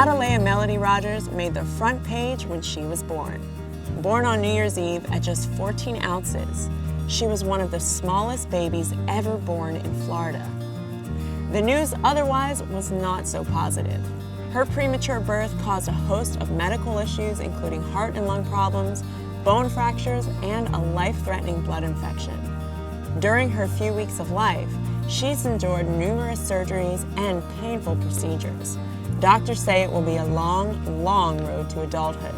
Adalea Melody Rogers made the front page when she was born. Born on New Year's Eve at just 14 ounces, she was one of the smallest babies ever born in Florida. The news otherwise was not so positive. Her premature birth caused a host of medical issues, including heart and lung problems, bone fractures, and a life-threatening blood infection. During her few weeks of life, she's endured numerous surgeries and painful procedures. Doctors say it will be a long, long road to adulthood.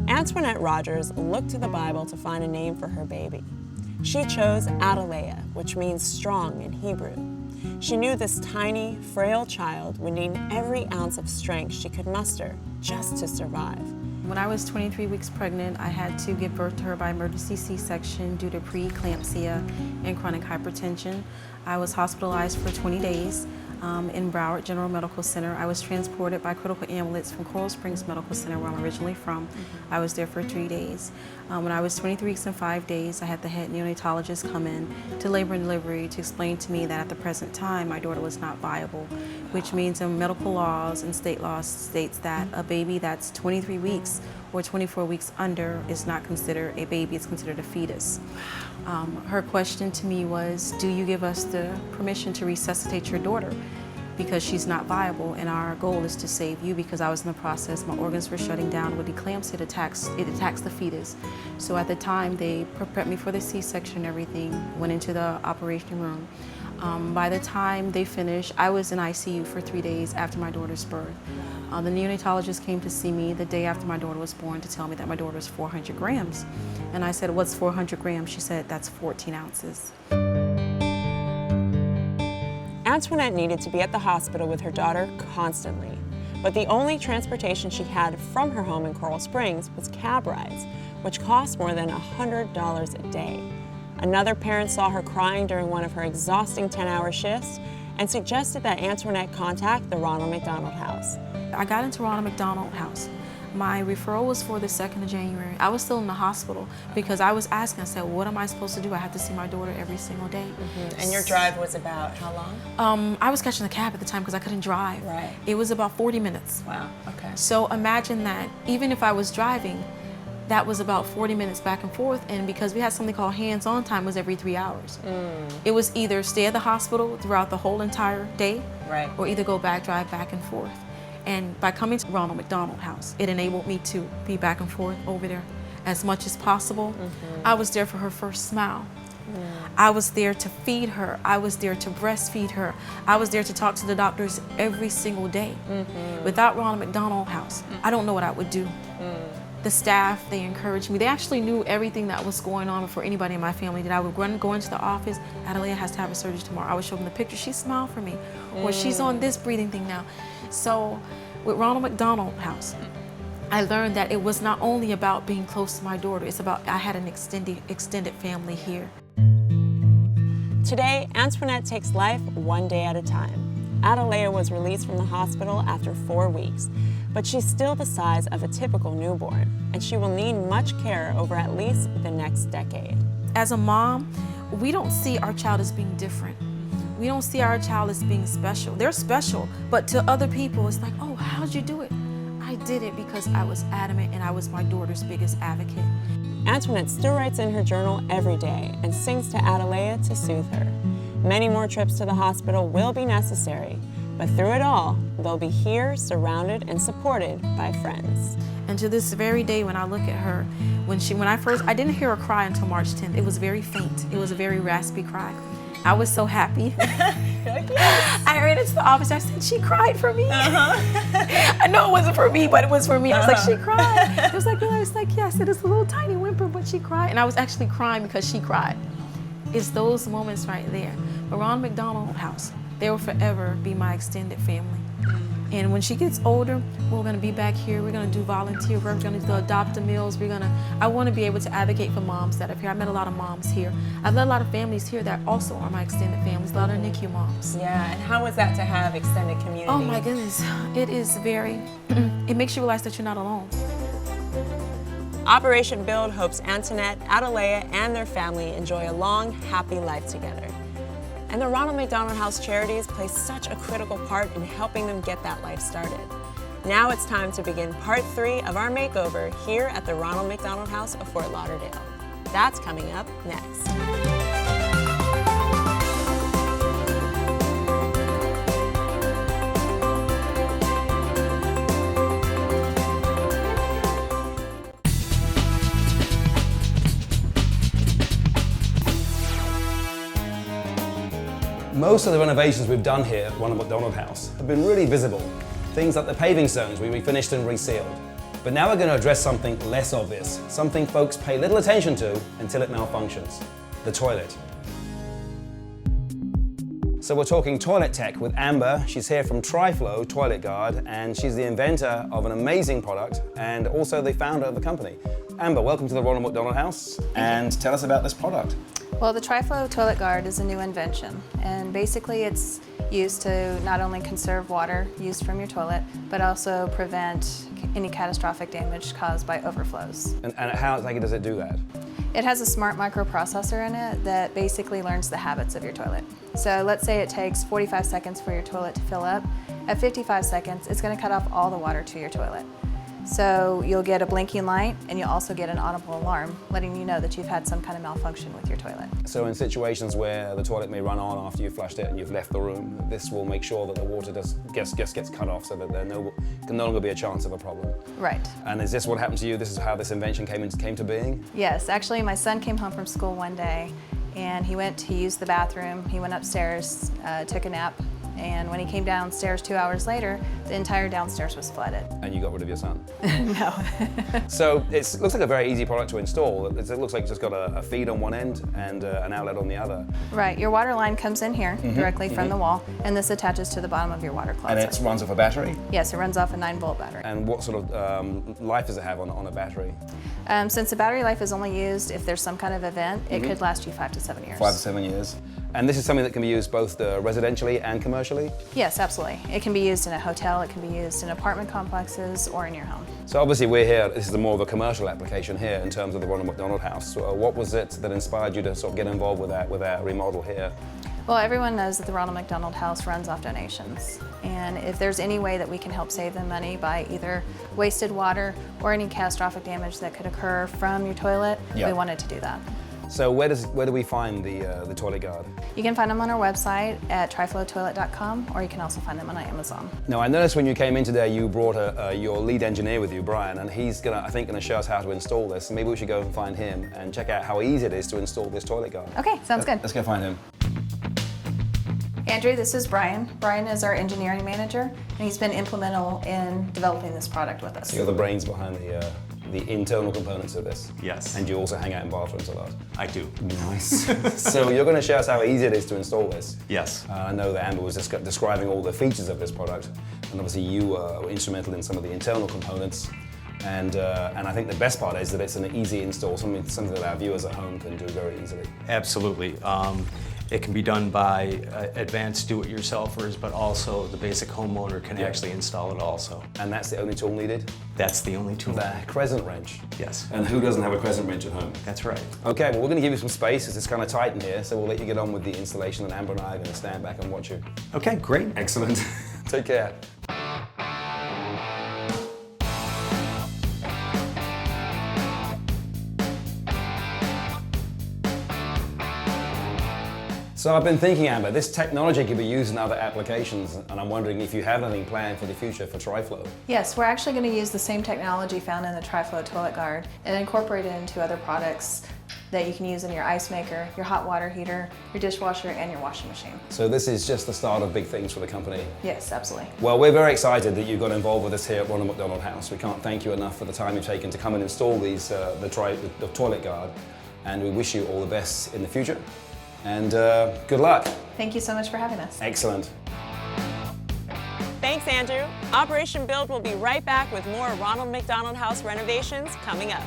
Antoinette Rogers looked to the Bible to find a name for her baby. She chose Adalea, which means strong in Hebrew. She knew this tiny, frail child would need every ounce of strength she could muster just to survive. When I was 23 weeks pregnant, I had to give birth to her by emergency C-section due to preeclampsia and chronic hypertension. I was hospitalized for 20 days in Broward General Medical Center. I was transported by critical ambulance from Coral Springs Medical Center, where I'm originally from. I was there for 3 days. When I was 23 weeks and 5 days, I had the head neonatologist come in to labor and delivery to explain to me that at the present time, my daughter was not viable, which means in medical laws and state laws states that a baby that's 23 weeks or 24 weeks under is not considered a baby, it's considered a fetus. Her question to me was, do you give us the permission to resuscitate your daughter? Because she's not viable, and our goal is to save you, because I was in the process, my organs were shutting down with eclampsia, it attacks the fetus. So at the time, they prepped me for the C-section and everything, went into the operation room. By the time they finished, I was in ICU for 3 days after my daughter's birth. The neonatologist came to see me the day after my daughter was born to tell me that my daughter was 400 grams. And I said, what's 400 grams? She said, that's 14 ounces. Antoinette needed to be at the hospital with her daughter constantly, but the only transportation she had from her home in Coral Springs was cab rides, which cost more than $100 a day. Another parent saw her crying during one of her exhausting 10-hour shifts and suggested that Antoinette contact the Ronald McDonald House. I got into Ronald McDonald House. My referral was for the 2nd of January. I was still in the hospital because I was asking, I said, what am I supposed to do? I have to see my daughter every single day. And your drive was about how long? I was catching the cab at the time because I couldn't drive. Right. It was about 40 minutes. Wow, okay. So imagine that, even if I was driving, that was about 40 minutes back and forth, and because we had something called hands-on time, was every 3 hours. It was either stay at the hospital throughout the whole entire day, right, or either go back, drive back and forth. And by coming to Ronald McDonald House, it enabled me to be back and forth over there as much as possible. I was there for her first smile. I was there to feed her. I was there to breastfeed her. I was there to talk to the doctors every single day. Without Ronald McDonald House, I don't know what I would do. The staff, they encouraged me. They actually knew everything that was going on before anybody in my family did. I would go into the office, Adalea has to have a surgery tomorrow. I would show them the picture, she smiled for me. Or she's on this breathing thing now. So with Ronald McDonald House, I learned that it was not only about being close to my daughter, it's about I had an extended family here. Today, Antoinette takes life one day at a time. Adalea was released from the hospital after 4 weeks, but she's still the size of a typical newborn, and she will need much care over at least the next decade. As a mom, we don't see our child as being different. We don't see our child as being special. They're special, but to other people, it's like, oh, how'd you do it? I did it because I was adamant and I was my daughter's biggest advocate. Antoinette still writes in her journal every day and sings to Adalea to soothe her. Many more trips to the hospital will be necessary, but through it all, they'll be here, surrounded and supported by friends. And to this very day, when I look at her, I didn't hear her cry until March 10th. It was very faint. It was a very raspy cry. I was so happy. Like, yes. I ran into the office, I said, she cried for me. I know it wasn't for me, but it was for me. I was like, she cried. It was like, yeah, it's like, yeah, I said, it's a little tiny whimper, but she cried. And I was actually crying because she cried. It's those moments right there. But Ronald McDonald House, they will forever be my extended family. And when she gets older, we're gonna be back here. We're gonna do volunteer work. We're gonna do adopt-a-meals. I want to be able to advocate for moms that are here. I met a lot of moms here. I've met a lot of families here that also are my extended families, a lot of NICU moms. Yeah, and how is that to have extended community? Oh my goodness, it is very, it makes you realize that you're not alone. Operation Build hopes Antoinette, Adelea, and their family enjoy a long, happy life together. And the Ronald McDonald House Charities play such a critical part in helping them get that life started. Now it's time to begin part 3 of our makeover here at the Ronald McDonald House of Fort Lauderdale. That's coming up next. Most of the renovations we've done here at Ronald McDonald House have been really visible. Things like the paving stones we refinished and resealed. But now we're going to address something less obvious, something folks pay little attention to until it malfunctions: the toilet. So we're talking toilet tech with Amber. She's here from Tri-Flo Toilet Guard, and she's the inventor of an amazing product and also the founder of the company. Amber, welcome to the Ronald McDonald House, and tell us about this product. Well, the Tri-Flo Toilet Guard is a new invention, and basically it's used to not only conserve water used from your toilet, but also prevent any catastrophic damage caused by overflows. And how exactly does it do that? It has a smart microprocessor in it that basically learns the habits of your toilet. So let's say it takes 45 seconds for your toilet to fill up. At 55 seconds, it's going to cut off all the water to your toilet. So you'll get a blinking light, and you'll also get an audible alarm letting you know that you've had some kind of malfunction with your toilet. So in situations where the toilet may run on after you've flushed it and you've left the room, this will make sure that the water just gets cut off so that there can no longer be a chance of a problem. Right. And is this what happened to you? This is how this invention came to being? Yes, actually my son came home from school one day, and he used the bathroom, he went upstairs, took a nap, and when he came downstairs 2 hours later, the entire downstairs was flooded. And you got rid of your son? No. So it looks like a very easy product to install. It looks like it's just got a feed on one end and an outlet on the other. Right, your water line comes in here directly from the wall, and this attaches to the bottom of your water closet. And it runs off a battery? Yes, it runs off a 9-volt battery. And what sort of life does it have on a battery? Since the battery life is only used if there's some kind of event, it could last you 5 to 7 years. 5 to 7 years. And this is something that can be used both residentially and commercially? Yes, absolutely. It can be used in a hotel, it can be used in apartment complexes, or in your home. So obviously we're here, this is more of a commercial application here in terms of the Ronald McDonald House. So what was it that inspired you to sort of get involved with that remodel here? Well, everyone knows that the Ronald McDonald House runs off donations. And if there's any way that we can help save them money by either wasted water or any catastrophic damage that could occur from your toilet, we wanted to do that. So where do we find the Toilet Guard? You can find them on our website at triflotoilet.com, or you can also find them on Amazon. Now I noticed when you came in today you brought your lead engineer with you, Brian, and he's I think gonna show us how to install this. Maybe we should go and find him and check out how easy it is to install this Toilet Guard. Okay, sounds good. Let's go find him. Andrew, this is Brian. Brian is our engineering manager, and he's been instrumental in developing this product with us. You're the brains behind the internal components of this. Yes. And you also hang out in bathrooms a lot. I do. Nice. So you're going to show us how easy it is to install this. Yes. I know that Amber was describing all the features of this product, and obviously you were instrumental in some of the internal components. And I think the best part is that it's an easy install, something that our viewers at home can do very easily. Absolutely. It can be done by advanced do-it-yourselfers, but also the basic homeowner can actually install it also. And that's the only tool needed? That's the only tool. The crescent wrench. Yes. And who doesn't have a crescent wrench at home? That's right. Okay, well we're going to give you some space because it's kind of tight in here, so we'll let you get on with the installation, and Amber and I are going to stand back and watch you. Okay, great. Excellent. Take care. So I've been thinking, Amber, this technology could be used in other applications, and I'm wondering if you have anything planned for the future for Tri-Flo. Yes, we're actually going to use the same technology found in the Tri-Flo Toilet Guard and incorporate it into other products that you can use in your ice maker, your hot water heater, your dishwasher, and your washing machine. So this is just the start of big things for the company. Yes, absolutely. Well, we're very excited that you got involved with us here at Ronald McDonald House. We can't thank you enough for the time you've taken to come and install these the Toilet Guard, and we wish you all the best in the future. And good luck. Thank you so much for having us. Excellent. Thanks, Andrew. Operation Build will be right back with more Ronald McDonald House renovations coming up.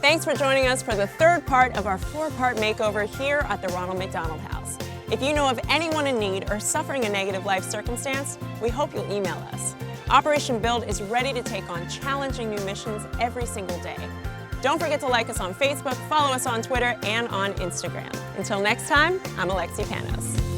Thanks for joining us for the third part of our 4-part makeover here at the Ronald McDonald House. If you know of anyone in need or suffering a negative life circumstance, we hope you'll email us. Operation Build is ready to take on challenging new missions every single day. Don't forget to like us on Facebook, follow us on Twitter, and on Instagram. Until next time, I'm Alexi Panos.